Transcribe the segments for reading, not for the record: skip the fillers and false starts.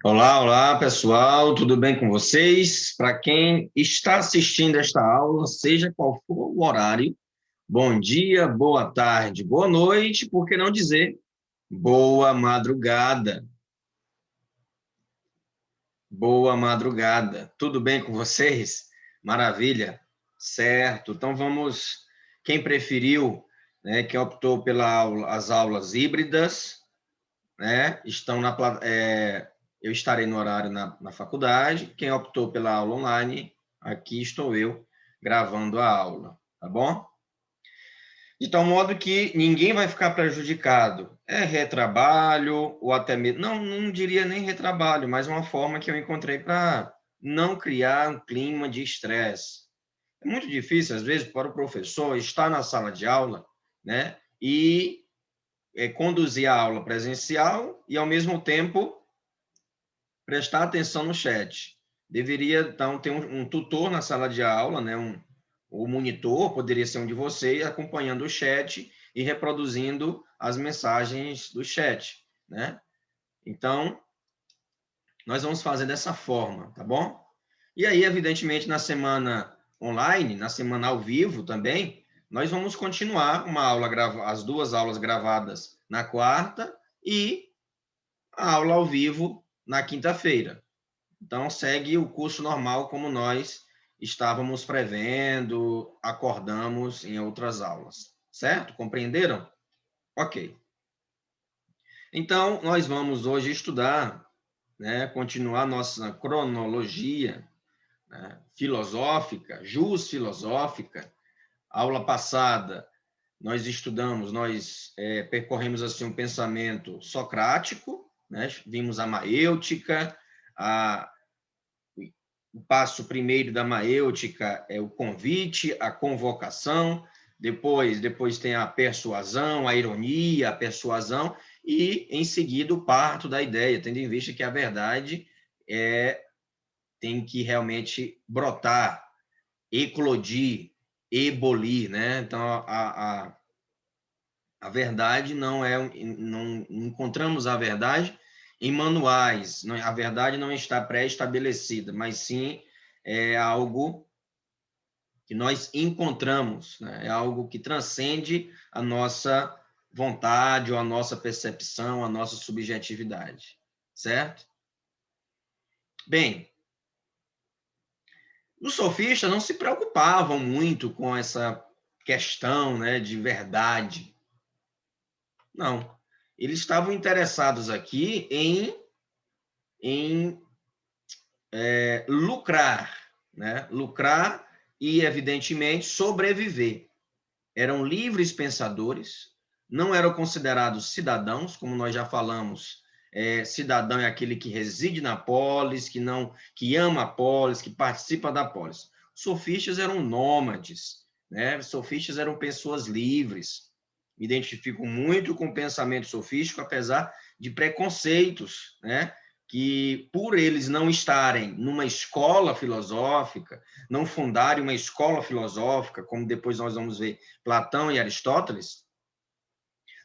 Olá, olá, pessoal, tudo bem com vocês? Para quem está assistindo esta aula, seja qual for o horário, bom dia, boa tarde, boa noite, por que não dizer boa madrugada? Boa madrugada. Tudo bem com vocês? Maravilha. Certo. Então vamos, quem preferiu, né, quem optou as aulas híbridas, né? Eu estarei no horário na faculdade. Quem optou pela aula online, aqui estou eu gravando a aula, tá bom? De tal modo que ninguém vai ficar prejudicado. É retrabalho, ou até mesmo. Não diria nem retrabalho, mas uma forma que eu encontrei para não criar um clima de estresse. É muito difícil, às vezes, para o professor estar na sala de aula, né? E conduzir a aula presencial e, ao mesmo tempo, prestar atenção no chat. Deveria, então, ter um tutor na sala de aula, né? O monitor poderia ser um de vocês, acompanhando o chat e reproduzindo as mensagens do chat, né? Então, nós vamos fazer dessa forma, tá bom? E aí, evidentemente, na semana online, na semana ao vivo também, nós vamos continuar as duas aulas gravadas na quarta e a aula ao vivo na quinta-feira. Então, segue o curso normal como nós estávamos prevendo, acordamos em outras aulas. Certo? Compreenderam? Ok. Então, nós vamos hoje estudar, né, continuar nossa cronologia, né, filosófica, jus filosófica. Aula passada, nós percorremos assim um pensamento socrático, né? Vimos a maêutica, a o passo primeiro da maêutica é o convite, a convocação, depois tem a persuasão, a ironia, a persuasão, e, em seguida, o parto da ideia, tendo em vista que a verdade tem que realmente brotar, eclodir, ebolir, né? Então, a verdade não encontramos a verdade em manuais, a verdade não está pré-estabelecida, mas sim é algo que nós encontramos, né? É algo que transcende a nossa vontade ou a nossa percepção, a nossa subjetividade, certo? Bem, os sofistas não se preocupavam muito com essa questão, né, de verdade. Não. Eles estavam interessados aqui em lucrar, né? Lucrar e, evidentemente, sobreviver. Eram livres pensadores, não eram considerados cidadãos, como nós já falamos. Cidadão é aquele que reside na polis, que ama a polis, que participa da polis. Os sofistas eram nômades, né? Os sofistas eram pessoas livres. Me identifico muito com o pensamento sofístico, apesar de preconceitos, né? Que, por eles não estarem numa escola filosófica, não fundarem uma escola filosófica, como depois nós vamos ver Platão e Aristóteles,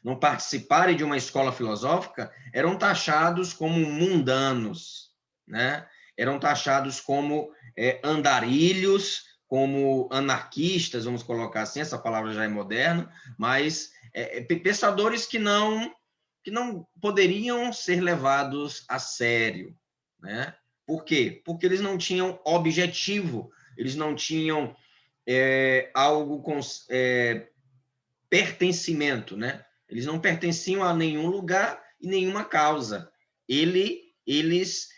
não participarem de uma escola filosófica, eram taxados como mundanos, né? Eram taxados como andarilhos, como anarquistas, vamos colocar assim, essa palavra já é moderna, mas pensadores que não poderiam ser levados a sério, né? Por quê? Porque eles não tinham objetivo, eles não tinham algo com pertencimento, né? Eles não pertenciam a nenhum lugar e nenhuma causa. Eles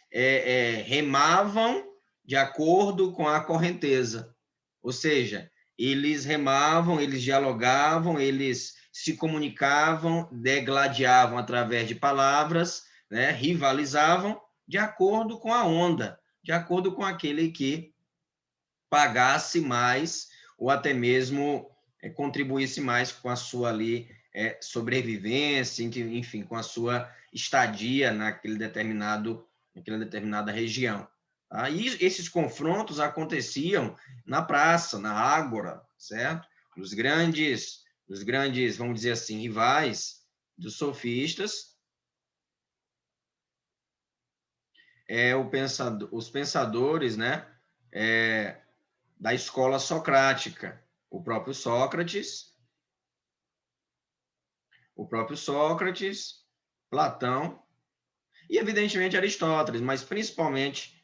remavam de acordo com a correnteza, ou seja, eles remavam, eles dialogavam, eles se comunicavam, degladiavam através de palavras, né? Rivalizavam de acordo com a onda, de acordo com aquele que pagasse mais ou até mesmo contribuísse mais com a sua ali sobrevivência, enfim, com a sua estadia naquela determinada região. Tá? E esses confrontos aconteciam na praça, na ágora, certo? Os grandes, vamos dizer assim, rivais dos sofistas os pensadores, né, da escola socrática. O próprio Sócrates, Platão e, evidentemente, Aristóteles, mas principalmente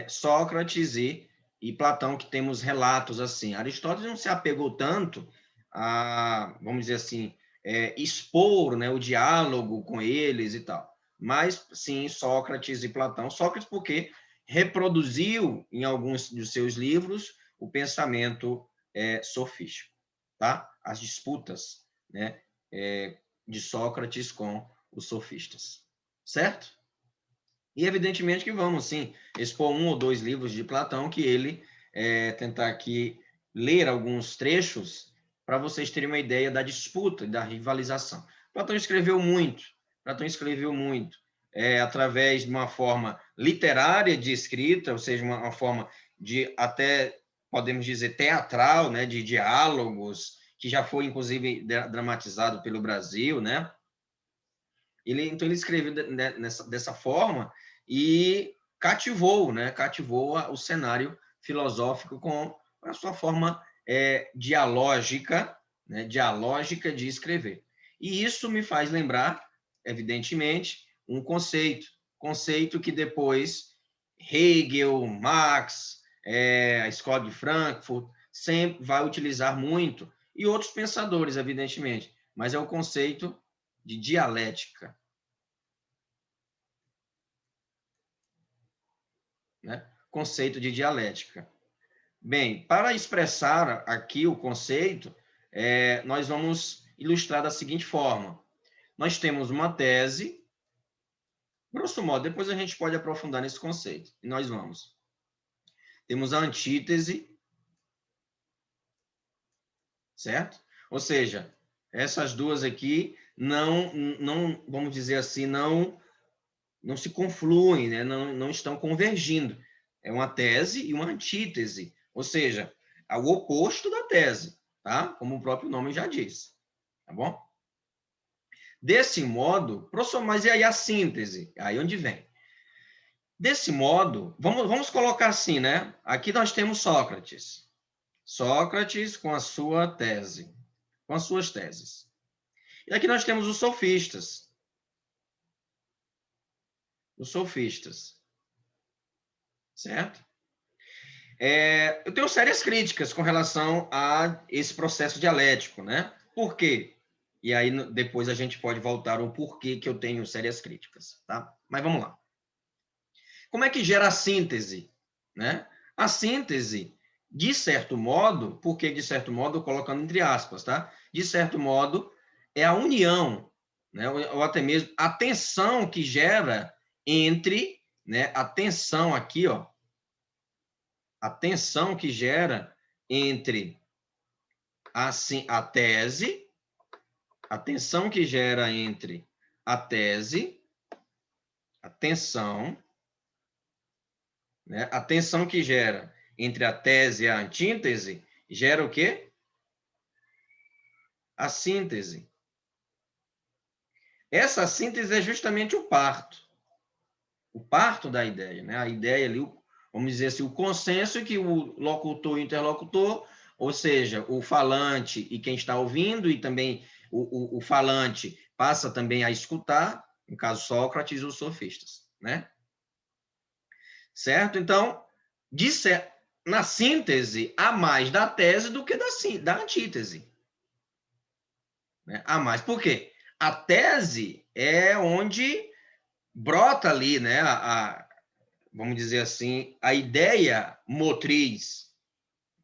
Sócrates e Platão, que temos relatos assim. Aristóteles não se apegou tanto a, vamos dizer assim, expor, né, o diálogo com eles e tal. Mas, sim, Sócrates e Platão. Sócrates porque reproduziu em alguns dos seus livros o pensamento sofístico, tá? As disputas, né, de Sócrates com os sofistas, certo? E evidentemente que vamos, sim, expor um ou dois livros de Platão que ele tentar aqui ler alguns trechos para vocês terem uma ideia da disputa e da rivalização. Platão escreveu muito, através de uma forma literária de escrita, ou seja, uma forma de até, podemos dizer, teatral, né, de diálogos, que já foi, inclusive, dramatizado pelo Brasil, né? Então, ele escreveu dessa forma e cativou, né? Cativou o cenário filosófico com a sua forma dialógica, né? Dialógica de escrever. E isso me faz lembrar, evidentemente, um conceito que depois Hegel, Marx, a Escola de Frankfurt, sempre vai utilizar muito, e outros pensadores, evidentemente, mas é o conceito de dialética, né? Conceito de dialética. Bem, para expressar aqui o conceito, nós vamos ilustrar da seguinte forma. Nós temos uma tese, grosso modo, depois a gente pode aprofundar nesse conceito. E nós vamos. Temos a antítese, certo? Ou seja, essas duas aqui não vamos dizer assim, não se confluem, né? não estão convergindo. É uma tese e uma antítese, ou seja, é o oposto da tese, tá? Como o próprio nome já diz, tá bom? Desse modo, professor, mas e aí a síntese? Aí onde vem? Desse modo, vamos colocar assim, né? Aqui nós temos Sócrates. Sócrates com a sua tese, com as suas teses. E aqui nós temos os sofistas. Os sofistas. Certo? Eu tenho sérias críticas com relação a esse processo dialético, né? Por quê? E aí depois a gente pode voltar ao porquê que eu tenho sérias críticas, tá? Mas vamos lá. Como é que gera a síntese, né? A síntese, de certo modo, porque de certo modo, colocando entre aspas, tá? De certo modo, é a união, né? Ou até mesmo a tensão que gera entre, né? A tensão aqui, ó, a tensão que gera entre a tese, a tensão que gera entre a tese, a tensão, né? A tensão que gera entre a tese e a antítese, gera o quê? A síntese. Essa síntese é justamente o parto da ideia, né? A ideia ali, vamos dizer assim, o consenso que o locutor e o interlocutor, ou seja, o falante e quem está ouvindo, e também o falante passa também a escutar, no caso Sócrates e os sofistas, né? Certo? Então, na síntese, há mais da tese do que da antítese. Né? Há mais. Por quê? A tese é onde brota ali, né, vamos dizer assim, a ideia motriz.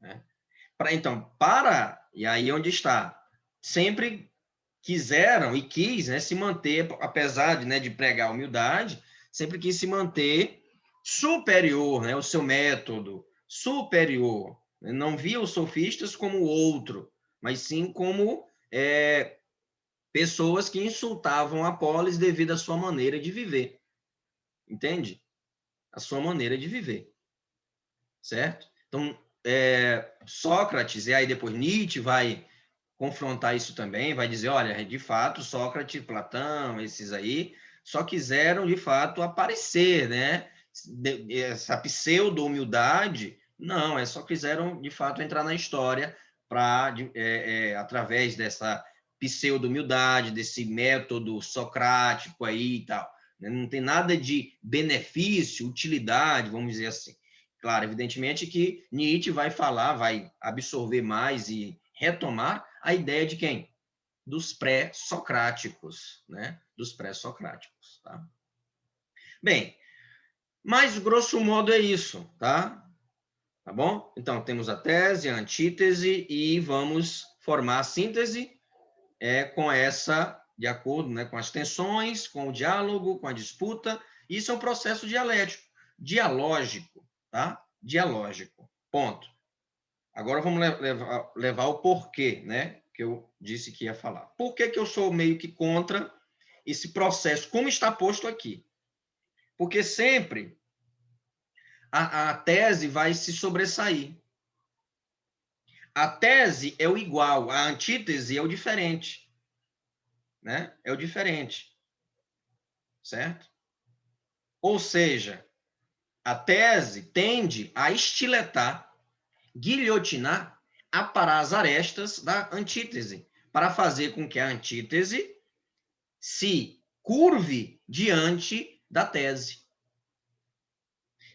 Né? E aí onde está? Sempre quiseram e quis, né, se manter, apesar de, né, de pregar a humildade, sempre quis se manter superior, né, o seu método superior. Não via os sofistas como outro, mas sim como pessoas que insultavam a polis devido à sua maneira de viver. Entende? A sua maneira de viver. Certo? Então, Sócrates, e aí depois Nietzsche vai confrontar isso também, vai dizer, olha, de fato, Sócrates, Platão, esses aí, só quiseram, de fato, aparecer, né? essa pseudo-humildade, não, só quiseram, de fato, entrar na história para, através dessa pseudo-humildade, desse método socrático aí e tal. Não tem nada de benefício, utilidade, vamos dizer assim. Claro, evidentemente que Nietzsche vai falar, vai absorver mais e retomar a ideia de quem? Dos pré-socráticos, né? Dos pré-socráticos, tá? Bem, mas grosso modo é isso, tá? Tá bom? Então, temos a tese, a antítese e vamos formar a síntese com essa, de acordo, né, com as tensões, com o diálogo, com a disputa. Isso é um processo dialético, dialógico, tá? Dialógico, ponto. Agora vamos levar o porquê, né? Que eu disse que ia falar. Por que eu sou meio que contra esse processo, como está posto aqui? Porque sempre a tese vai se sobressair. A tese é o igual, a antítese é o diferente, né? É o diferente, certo? Ou seja, a tese tende a estiletar, guilhotinar, aparar as arestas da antítese, para fazer com que a antítese se curve diante da tese.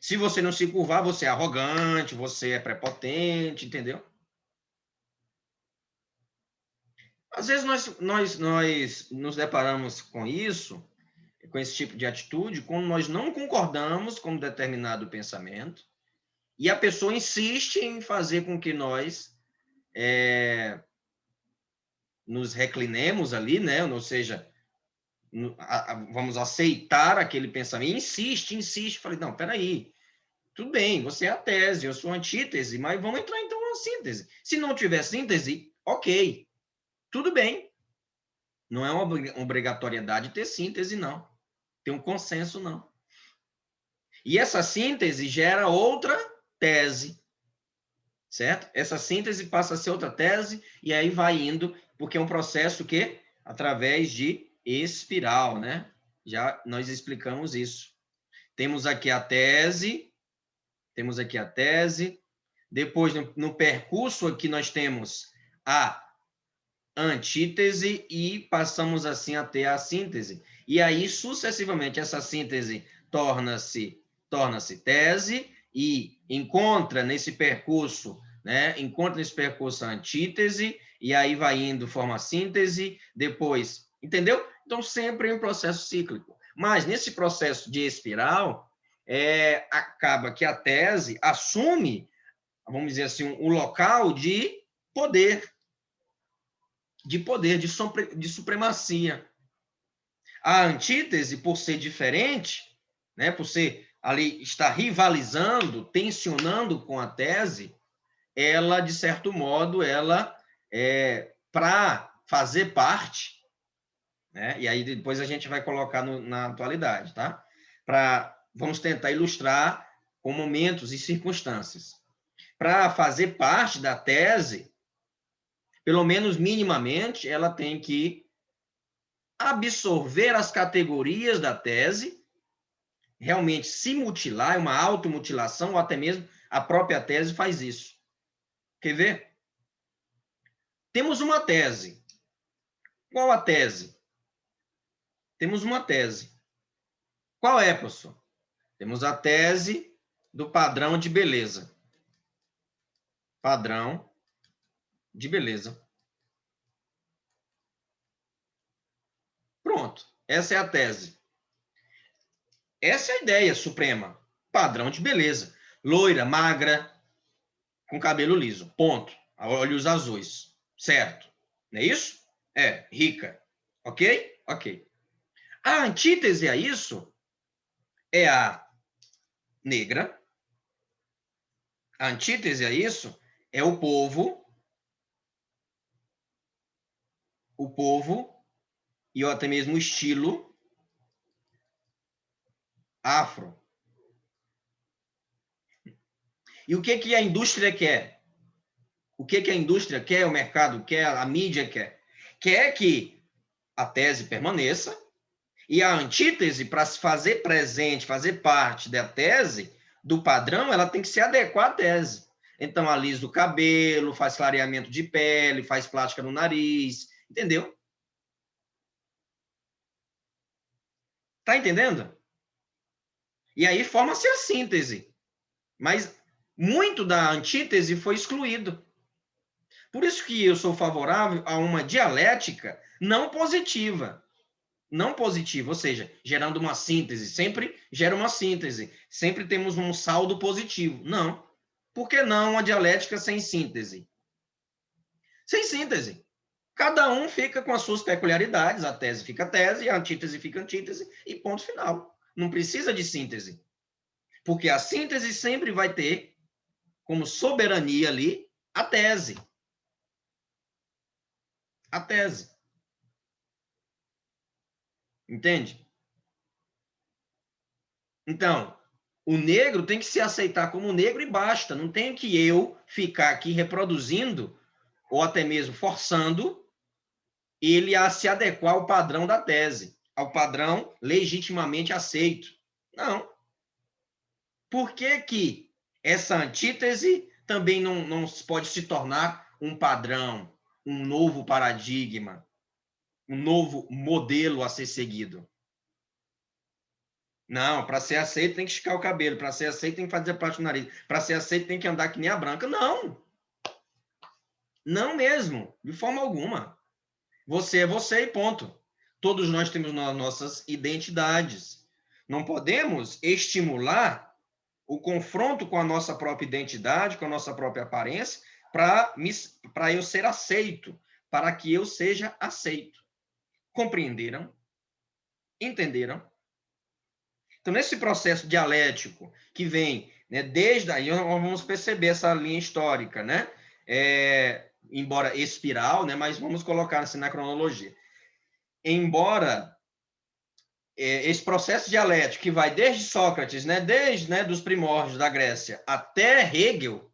Se você não se curvar, você é arrogante, você é prepotente, entendeu? Às vezes nós nos deparamos com isso, com esse tipo de atitude, quando nós não concordamos com um determinado pensamento e a pessoa insiste em fazer com que nós nos reclinemos ali, né? Ou seja, vamos aceitar aquele pensamento. Insiste. Falei, não, peraí. Tudo bem, você é a tese, eu sou a antítese, mas vamos entrar então na síntese. Se não tiver síntese, ok. Tudo bem. Não é uma obrigatoriedade ter síntese, não. Ter um consenso, não. E essa síntese gera outra tese, certo? Essa síntese passa a ser outra tese e aí vai indo, porque é um processo que através de espiral, né? Já nós explicamos isso. Temos aqui a tese, depois no percurso aqui nós temos a antítese e passamos assim a ter a síntese. E aí, sucessivamente, essa síntese torna-se tese e encontra nesse percurso, né? Encontra nesse percurso a antítese e aí vai indo, forma a síntese, depois, entendeu? Então, sempre é um processo cíclico. Mas nesse processo de espiral, acaba que a tese assume, vamos dizer assim, um local de poder, de supremacia. A antítese, por ser diferente, né, por ser ali, estar rivalizando, tensionando com a tese, ela, de certo modo, para fazer parte, né, e aí depois a gente vai colocar na atualidade, tá? Vamos tentar ilustrar com momentos e circunstâncias. Para fazer parte da tese, pelo menos minimamente, ela tem que absorver as categorias da tese, realmente se mutilar, é uma automutilação, ou até mesmo a própria tese faz isso. Quer ver? Temos uma tese. Qual a tese? Temos uma tese. Qual é, professor? Temos a tese do padrão de beleza. Padrão de beleza. Pronto. Essa é a tese. Essa é a ideia suprema. Padrão de beleza. Loira, magra, com cabelo liso. Ponto. Olhos azuis. Certo. Não é isso? Rica. Ok? Ok. A antítese a isso é a negra. A antítese a isso é o povo e até mesmo o estilo afro. E o que a indústria quer? O que a indústria quer, o mercado quer, a mídia quer? Quer que a tese permaneça E a antítese, para se fazer presente, fazer parte da tese, do padrão, ela tem que se adequar à tese. Então, alisa o cabelo, faz clareamento de pele, faz plástica no nariz, entendeu? Tá entendendo? E aí forma-se a síntese. Mas muito da antítese foi excluído. Por isso que eu sou favorável a uma dialética não positiva. Não positiva, ou seja, gerando uma síntese. Sempre gera uma síntese. Sempre temos um saldo positivo. Não. Por que não uma dialética sem síntese? Sem síntese. Cada um fica com as suas peculiaridades. A tese fica tese, a antítese fica antítese e ponto final. Não precisa de síntese. Porque a síntese sempre vai ter como soberania ali a tese. A tese. Entende? Então, o negro tem que se aceitar como negro e basta. Não tem que eu ficar aqui reproduzindo ou até mesmo forçando ele a se adequar ao padrão da tese, ao padrão legitimamente aceito. Não. Por que que essa antítese também não pode se tornar um padrão, um novo paradigma, um novo modelo a ser seguido? Não, para ser aceito tem que esticar o cabelo, para ser aceito tem que fazer plástica no nariz, para ser aceito tem que andar que nem a branca. Não! Não mesmo, de forma alguma. Você é você e ponto. Todos nós temos nossas identidades. Não podemos estimular o confronto com a nossa própria identidade, com a nossa própria aparência, para eu ser aceito, para que eu seja aceito. Compreenderam? Entenderam? Então, nesse processo dialético que vem, né, desde aí, nós vamos perceber essa linha histórica, né? Embora espiral, né, mas vamos colocar assim na cronologia. Embora esse processo dialético que vai desde Sócrates, né, desde dos primórdios da Grécia até Hegel,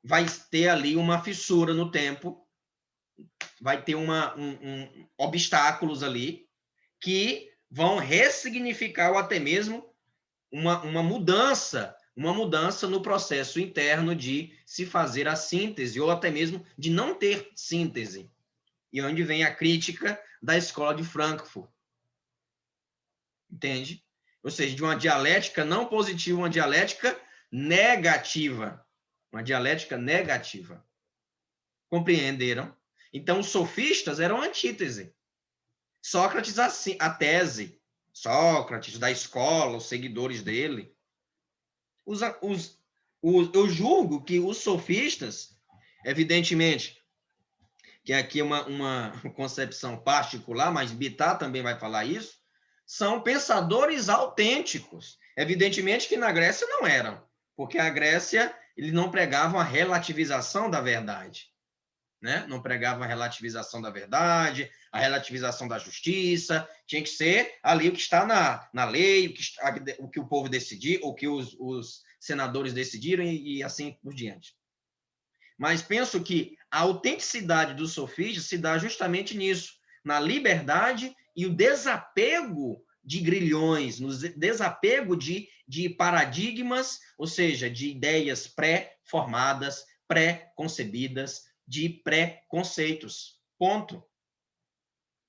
vai ter ali uma fissura no tempo, vai ter obstáculos ali que vão ressignificar ou até mesmo uma mudança no processo interno de se fazer a síntese, ou até mesmo de não ter síntese. E onde vem a crítica da escola de Frankfurt. Entende? Ou seja, de uma dialética não positiva, uma dialética negativa. Uma dialética negativa. Compreenderam? Então, os sofistas eram antítese. Sócrates, a tese. Sócrates, da escola, os seguidores dele. Eu julgo que os sofistas, evidentemente, que aqui é uma concepção particular, mas Bittar também vai falar isso, são pensadores autênticos. Evidentemente que na Grécia não eram, porque a Grécia eles não pregavam a relativização da verdade. Né? Não pregavam a relativização da verdade, a relativização da justiça, tinha que ser ali o que está na lei, o que o povo decidir, o que os senadores decidiram e assim por diante. Mas penso que a autenticidade do sofistas se dá justamente nisso, na liberdade e o desapego de grilhões, no desapego de paradigmas, ou seja, de ideias pré-formadas, pré-concebidas, de pré-conceitos. Ponto.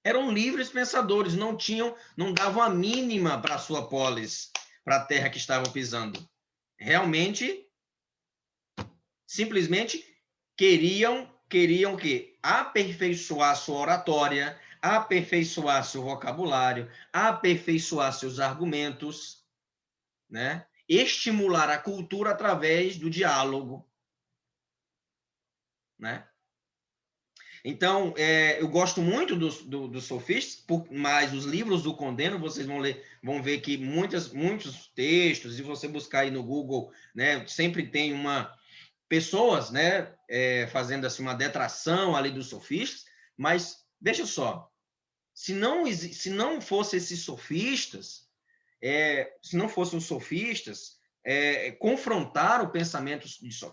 Eram livres pensadores, não davam a mínima para a sua polis, para a terra que estavam pisando. Realmente, simplesmente queriam o quê? Aperfeiçoar sua oratória, aperfeiçoar seu vocabulário, aperfeiçoar seus argumentos, né? Estimular a cultura através do diálogo, né? Então, eu gosto muito dos sofistas, mas os livros do Condeno, vocês vão ver que muitos textos, se você buscar aí no Google, né, sempre tem pessoas, né, fazendo assim, uma detração ali dos sofistas, mas veja só, se não fossem esses sofistas, se não fossem os sofistas, confrontar o pensamento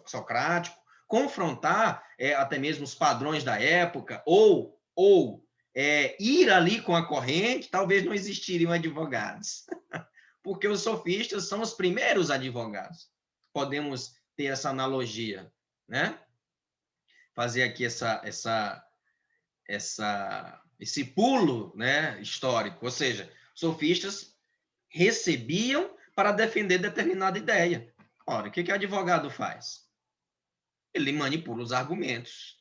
socrático, confrontar até mesmo os padrões da época, ou ir ali com a corrente, talvez não existiriam advogados, porque os sofistas são os primeiros advogados. Podemos ter essa analogia, né? Fazer aqui esse pulo, né, histórico. Ou seja, sofistas recebiam para defender determinada ideia. Ora, o que o advogado faz? Ele manipula os argumentos,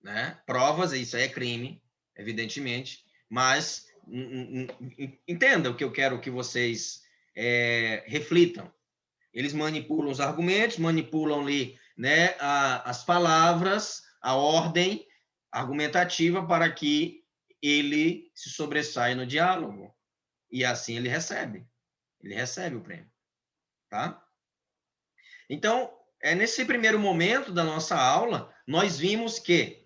né? Provas, isso aí é crime, evidentemente, mas entenda o que eu quero que vocês reflitam. Eles manipulam os argumentos, manipulam ali, né, as palavras, a ordem argumentativa para que ele se sobressaia no diálogo. E assim ele recebe o prêmio, tá? Então, nesse primeiro momento da nossa aula, nós vimos que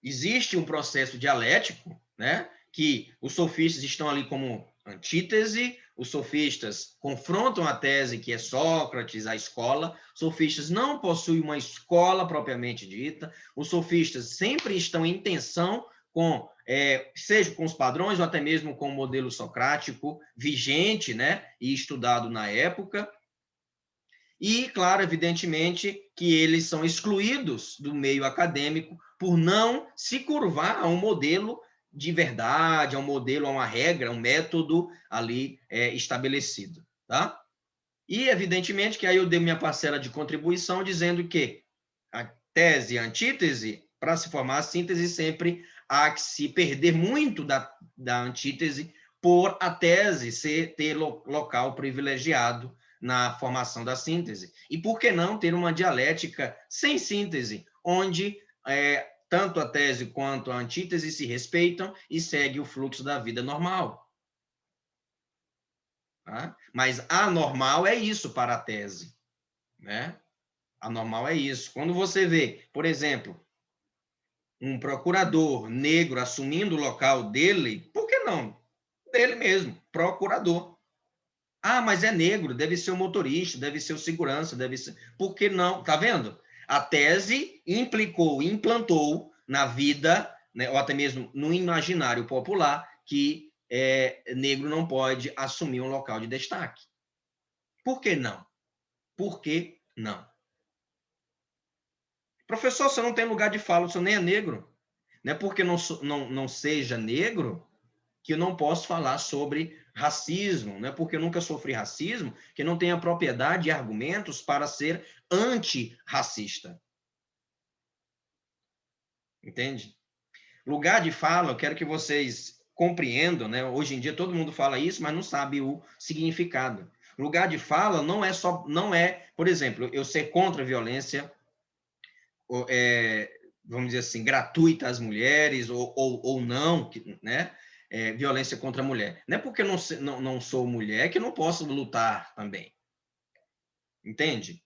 existe um processo dialético, né? Que os sofistas estão ali como antítese, os sofistas confrontam a tese que é Sócrates, a escola. Os sofistas não possuem uma escola propriamente dita. Os sofistas sempre estão em tensão com, seja com os padrões ou até mesmo com o modelo socrático vigente, né? E estudado na época. E, claro, evidentemente, que eles são excluídos do meio acadêmico por não se curvar a um modelo de verdade, a um modelo, a uma regra, a um método ali estabelecido, tá? E, evidentemente, que aí eu dei minha parcela de contribuição dizendo que a tese e a antítese, para se formar a síntese, sempre há que se perder muito da antítese por a tese ter local privilegiado na formação da síntese. E por que não ter uma dialética sem síntese, onde tanto a tese quanto a antítese se respeitam e segue o fluxo da vida normal. Tá? Mas anormal é isso para a tese, né? Anormal é isso. Quando você vê, por exemplo, um procurador negro assumindo o local dele, por que não? Dele mesmo, procurador. Ah, mas é negro, deve ser o motorista, deve ser o segurança, deve ser. Por que não? Tá vendo? A tese implantou na vida, né, ou até mesmo no imaginário popular, que negro não pode assumir um local de destaque. Por que não? Por que não? Professor, você não tem lugar de fala, você nem é negro. Não é porque não seja negro que eu não posso falar sobre racismo, não é porque eu nunca sofri racismo que não tenha propriedade e argumentos para ser antirracista. Entende? Lugar de fala, eu quero que vocês compreendam, né? Hoje em dia todo mundo fala isso, mas não sabe o significado. Lugar de fala não é, por exemplo, eu ser contra a violência, vamos dizer assim, gratuita às mulheres ou não, né? Violência contra a mulher. Não é porque eu não sou mulher que eu não posso lutar também. Entende?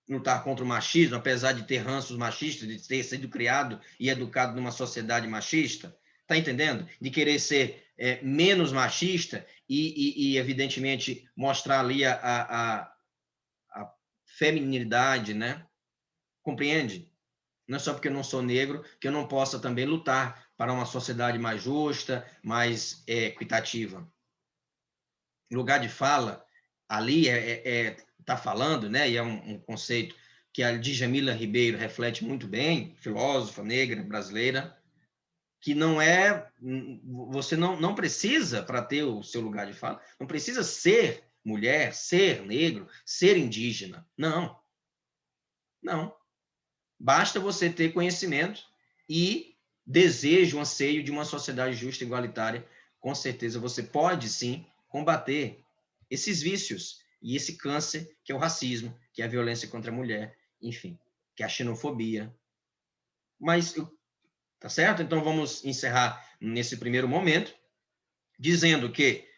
Lutar contra o machismo, apesar de ter ranços machistas, de ter sido criado e educado numa sociedade machista. Tá entendendo? De querer ser menos machista e, evidentemente, mostrar ali a feminilidade, né? Compreende? Não é só porque eu não sou negro que eu não possa também lutar para uma sociedade mais justa, mais equitativa. Lugar de fala, ali está falando, né? E é um conceito que a Djamila Ribeiro reflete muito bem, filósofa negra brasileira, que não é... Você não precisa, para ter o seu lugar de fala, não precisa ser mulher, ser negro, ser indígena. Não. Não. Basta você ter conhecimento e desejo, anseio de uma sociedade justa e igualitária. Com certeza você pode, sim, combater esses vícios e esse câncer que é o racismo, que é a violência contra a mulher, enfim, que é a xenofobia. Mas, tá certo? Então, vamos encerrar nesse primeiro momento, dizendo que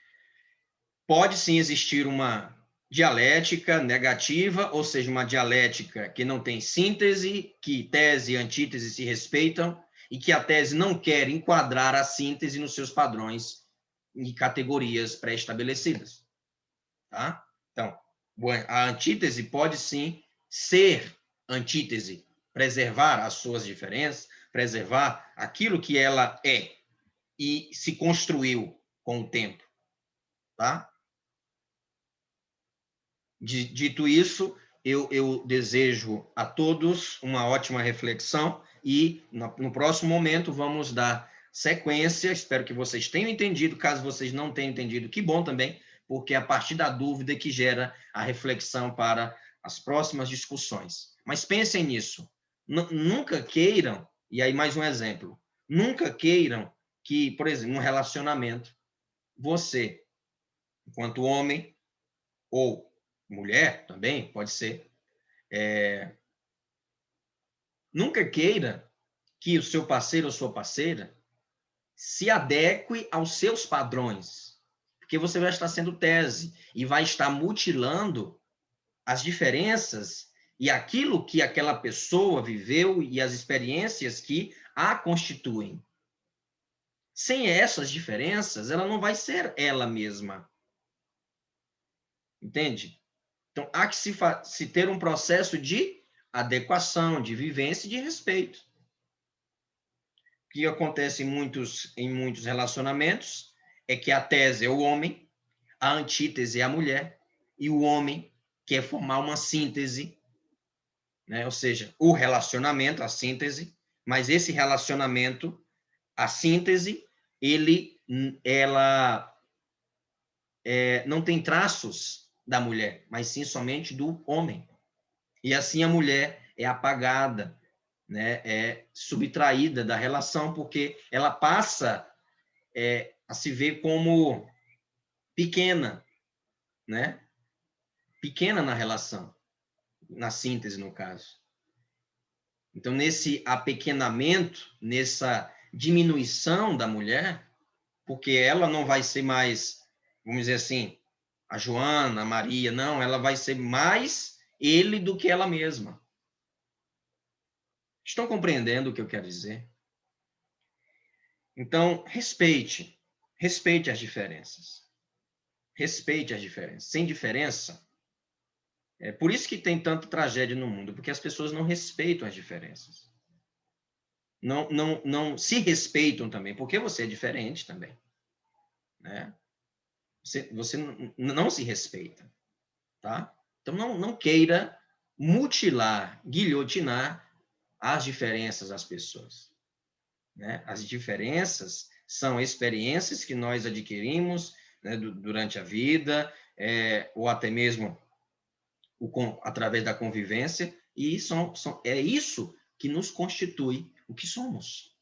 pode, sim, existir uma dialética negativa, ou seja, uma dialética que não tem síntese, que tese e antítese se respeitam, e que a tese não quer enquadrar a síntese nos seus padrões e categorias pré-estabelecidas. Tá? Então, a antítese pode sim ser antítese, preservar as suas diferenças, preservar aquilo que ela é, e se construiu com o tempo, tá? Dito isso, eu desejo a todos uma ótima reflexão e no próximo momento vamos dar sequência. Espero que vocês tenham entendido. Caso vocês não tenham entendido, que bom também, porque é a partir da dúvida que gera a reflexão para as próximas discussões. Mas pensem nisso. Nunca queiram, e aí mais um exemplo, nunca queiram que, por exemplo, num relacionamento, você, enquanto homem, ou mulher também, pode ser, nunca queira que o seu parceiro ou sua parceira se adeque aos seus padrões, porque você vai estar sendo tese e vai estar mutilando as diferenças e aquilo que aquela pessoa viveu e as experiências que a constituem. Sem essas diferenças, ela não vai ser ela mesma. Entende? Então, há que se ter um processo de adequação, de vivência e de respeito. O que acontece em muitos relacionamentos é que a tese é o homem, a antítese é a mulher, e o homem quer formar uma síntese, né? Ou seja, o relacionamento, a síntese, mas esse relacionamento, a síntese, ela não tem traços da mulher, mas sim somente do homem. E assim a mulher é apagada, né? É subtraída da relação, porque ela passa a se ver como pequena, né? Pequena na relação, na síntese, no caso. Então, nesse apequenamento, nessa diminuição da mulher, porque ela não vai ser mais, vamos dizer assim, a Joana, a Maria, não, ela vai ser mais ele do que ela mesma. Estão compreendendo o que eu quero dizer? Então, respeite as diferenças. Respeite as diferenças. Sem diferença, é por isso que tem tanta tragédia no mundo, porque as pessoas não respeitam as diferenças. Não se respeitam também, porque você é diferente também, né? Você não se respeita, tá? Então, não queira mutilar, guilhotinar as diferenças das pessoas, né? As diferenças são experiências que nós adquirimos, né, durante a vida, ou até mesmo através da convivência, e é isso que nos constitui o que somos.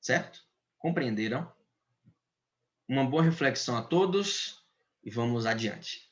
Certo? Compreenderam? Uma boa reflexão a todos e vamos adiante.